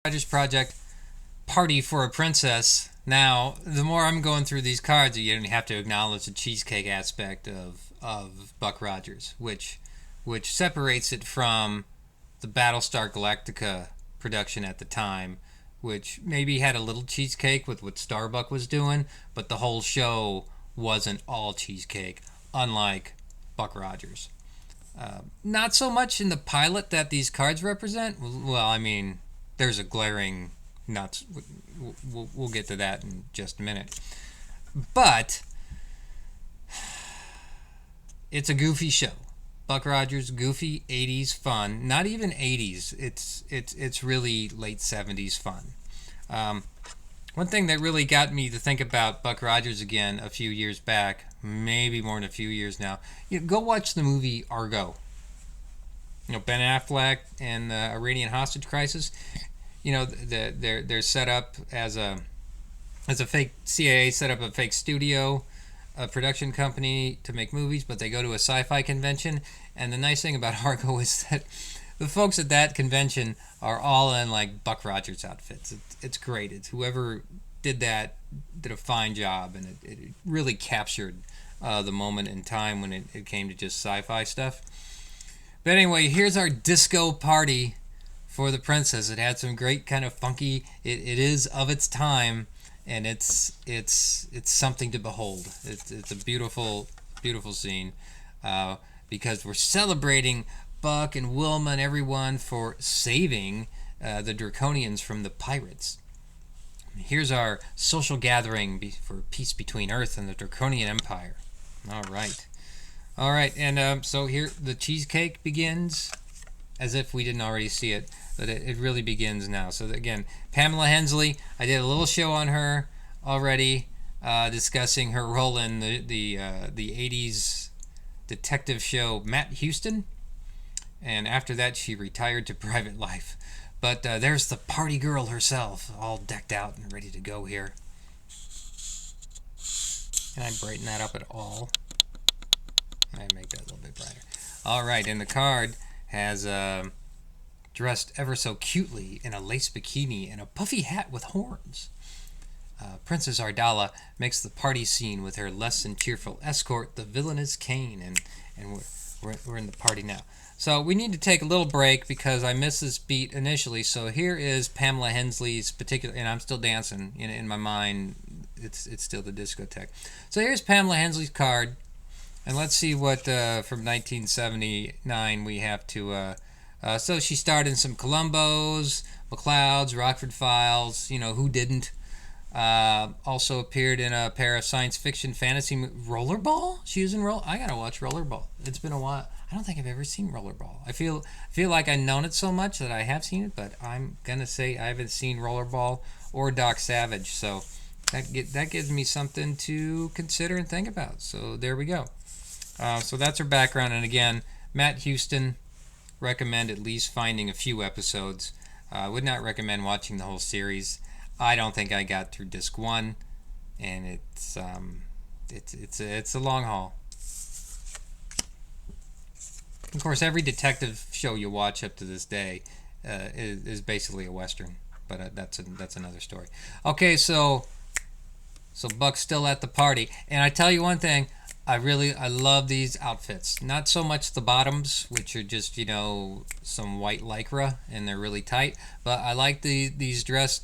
Rogers Project Party for a Princess. Now, the more I'm going through these cards, you have to acknowledge the cheesecake aspect of Buck Rogers, which separates it from the Battlestar Galactica production at the time, which maybe had a little cheesecake with what Starbuck was doing, but the whole show wasn't all cheesecake, unlike Buck Rogers. Not so much in the pilot that these cards represent. Well, I mean, there's a glaring nuts. We'll get to that in just a minute. But it's a goofy show. Buck Rogers, goofy 80s fun. Not even 80s. It's really late 70s fun. One thing that really got me to think about Buck Rogers again a few years back, maybe more than a few years now, go watch the movie Argo. Ben Affleck and the Iranian hostage crisis. They're set up as a fake CIA set up a fake studio, a production company to make movies, but they go to a sci-fi convention. And the nice thing about Argo is that the folks at that convention are all in like Buck Rogers outfits. It's great. It's whoever did that did a fine job, and it really captured the moment in time when it came to just sci-fi stuff. But anyway, here's our disco party for the princess. It had some great kind of funky. It is of its time, and it's something to behold. It's a beautiful scene because we're celebrating Buck and Wilma and everyone for saving the Draconians from the pirates. Here's our social gathering for peace between Earth and the Draconian Empire. All right, and so here the cheesecake begins, as if we didn't already see it, but it really begins now. So again, Pamela Hensley, I did a little show on her already, discussing her role in the 80s detective show Matt Houston, and after that she retired to private life. But there's the party girl herself, all decked out and ready to go here. Can I brighten that up at all? I make that a little bit brighter. All right, and the card has dressed ever so cutely in a lace bikini and a puffy hat with horns. Princess Ardala makes the party scene with her less than cheerful escort, the villainous Kane, and we're in the party now. So we need to take a little break because I missed this beat initially. So here is Pamela Hensley's particular, and I'm still dancing in my mind. It's still the discotheque. So here's Pamela Hensley's card, and let's see what from 1979 we have to. So she starred in some Columbos, McClouds, Rockford Files. Who didn't? Also appeared in a pair of science fiction fantasy Rollerball. She was in I gotta watch Rollerball. It's been a while. I don't think I've ever seen Rollerball. I feel like I've known it so much that I have seen it, but I'm gonna say I haven't seen Rollerball or Doc Savage. So that gives me something to consider and think about. So there we go. So that's her background, and again, Matt Houston. Recommend at least finding a few episodes. I would not recommend watching the whole series. I don't think I got through disc 1, and it's a long haul. Of course, every detective show you watch up to this day is basically a western, but that's another story. Okay, so Buck's still at the party, and I tell you one thing. I love these outfits. Not so much the bottoms, which are just some white lycra and they're really tight. But I like these dress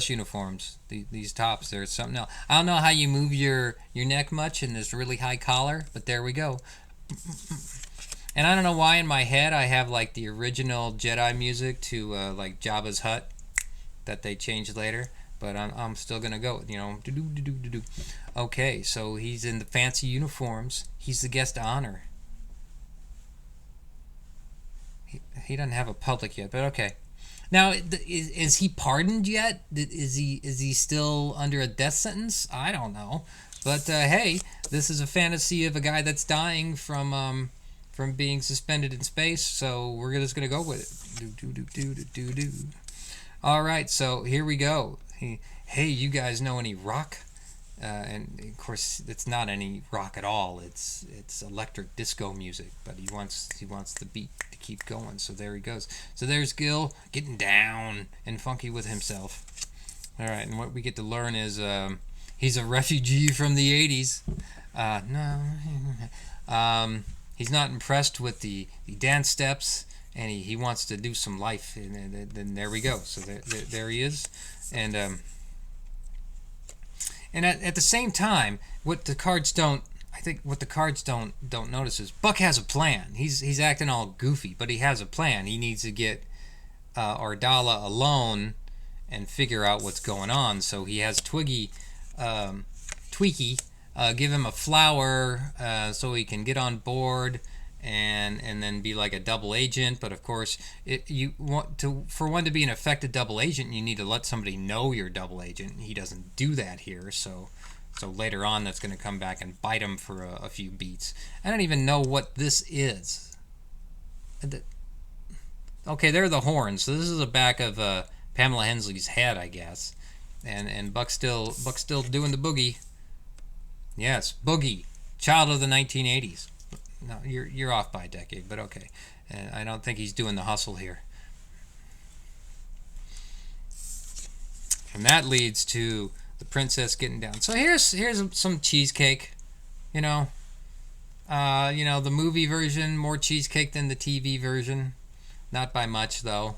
uniforms. These tops. There's something else. I don't know how you move your neck much in this really high collar, but there we go. And I don't know why in my head I have like the original Jedi music to like Jabba's hut that they changed later. But I'm still gonna go. Okay, so he's in the fancy uniforms. He's the guest of honor. He doesn't have a public yet, but okay. Now, is he pardoned yet? Is he still under a death sentence? I don't know. But hey, this is a fantasy of a guy that's dying from being suspended in space. So we're just gonna go with it. All right, so here we go. Hey, you guys know any rock and of course it's not any rock at all. It's electric disco music, but he wants the beat to keep going. So there he goes. So there's Gil getting down and funky with himself. All right, and what we get to learn is he's a refugee from the '80s. No, he's not impressed with the dance steps, and he wants to do some life. And then there we go. So there he is, and at the same time, what the cards don't notice is Buck has a plan. He's acting all goofy, but he has a plan. He needs to get Ardala alone and figure out what's going on. So he has Tweaky give him a flower so he can get on board and then be like a double agent. But of course, for one to be an effective double agent, you need to let somebody know you're a double agent. He doesn't do that here, so later on that's going to come back and bite him for a few beats. I don't even know what this is. Okay, there are the horns. So this is the back of Pamela Hensley's head, I guess. And Buck's still doing the boogie. Yes, Boogie, child of the 1980s. No, you're off by a decade, but okay. And I don't think he's doing the hustle here. And that leads to the princess getting down. So here's some cheesecake. The movie version, more cheesecake than the TV version. Not by much, though.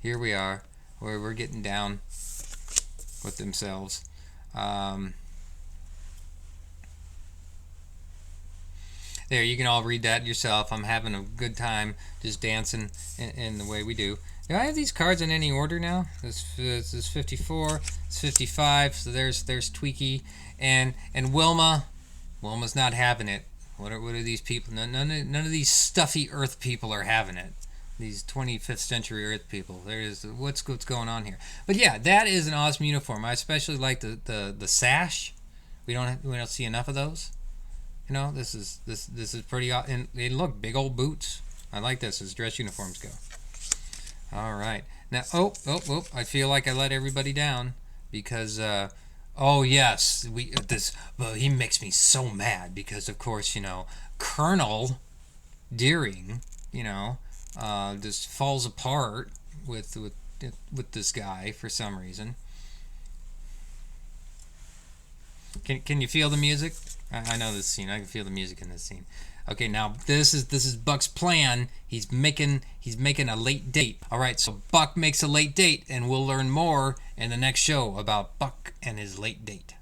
Here we are, where we're getting down with themselves. There, you can all read that yourself. I'm having a good time just dancing in the way we do. Do I have these cards in any order now? This is 54. It's 55. So there's Tweaky and Wilma. Wilma's not having it. What are these people? None of these stuffy Earth people are having it. These 25th century Earth people. There's what's going on here. But yeah, that is an awesome uniform. I especially like the sash. We don't see enough of those. This is pretty. And look, big old boots. I like this as dress uniforms go. All right. Now, I feel like I let everybody down because. Oh yes, he makes me so mad because of course Colonel Deering just falls apart with this guy for some reason. Can you feel the music? I know this scene. I can feel the music in this scene. Okay, now this is Buck's plan. He's making a late date. All right, so Buck makes a late date, and we'll learn more in the next show about Buck and his late date.